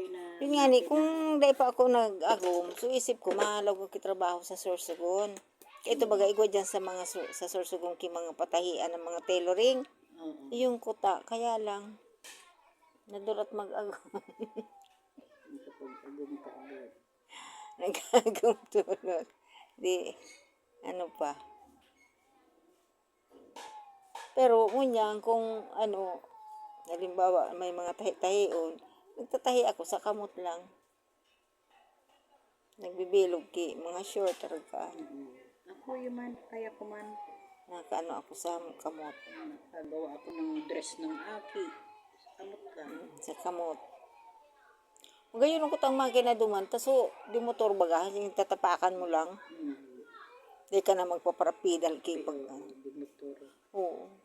bagay na... Yun nga ni, kung dahil pa ako nag-agom, so isip ko, mahalaw ko kitrabaho sa Sorsogon. Ito baga, igwa dyan sa mga sa Sorsogon ki mga patahian ng mga tailoring. Oo. Yung kuta, kaya lang, nadulat mag-agom. Kapag-agom ka agad. Nag-agom tulot. Di, ano pa. Pero ngunyan, kung ano, halimbawa may mga tahi-tahion, nagtatahi ako sa kamot lang. Nagbibilog ki, mga short talaga. Ako yung man, kaya ko man, Nakaano ako sa kamot. nakagawa ako ng dress ng aki. Kamot lang. Sa kamot. Magayon ko tang makina duman, taso di motor baga, yung tatapakan mo lang. Di ka na magpaparapidal kay pag Motor. Oo.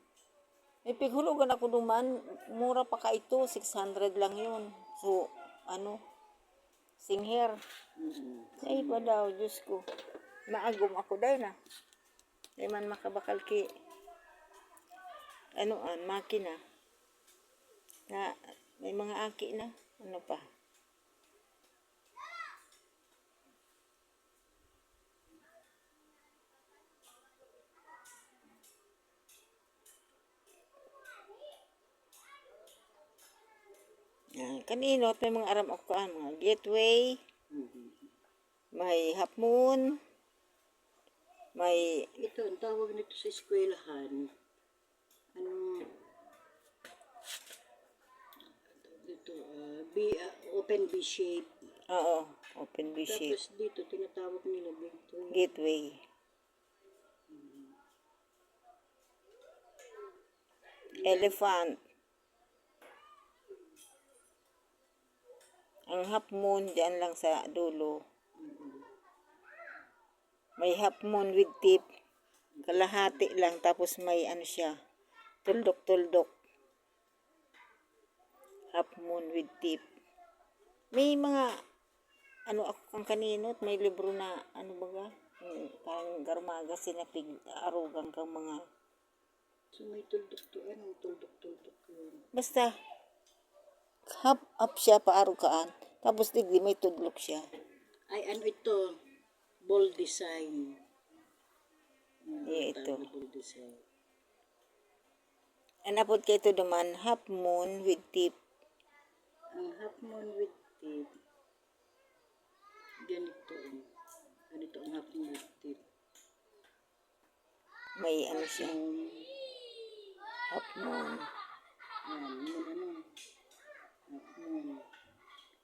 May pighulugan ako duman, mura pa ka ito, 600 lang yun. So, ano, singher. Ay pa daw, Diyos ko. Maagom ako dahil na. Di man makabakal ki, makina. Na, may mga aki na, ano pa. Kanino, may mga aram ako mga gateway, may half moon, may... Ito, ang tawag nito sa eskwelahan, ano, dito, open B shape. Oo, open B shape. Tapos dito, tinatawag nila dito. Gateway. Elephant. Ang half moon, diyan lang sa dulo. May half moon with tip. Kalahati lang, tapos may ano siya, tuldok-tuldok. Half moon with tip. May mga, ano ako kang kaninot, may libro na, ano baga, parang garmaga sinapig, arugang kang mga. So may tuldok-tuldok, anong tuldok-tuldok yun? Basta, half up siya, paarugaan. Tapos digdi may tudlok siya. Ay, ano ito? Ball design. Ito. Ball design. Anapod kayo ito naman, half moon with tip. Ang half moon with tip, ganito. Ganito ang half moon with tip. May ano siya, Moon, half moon. yan,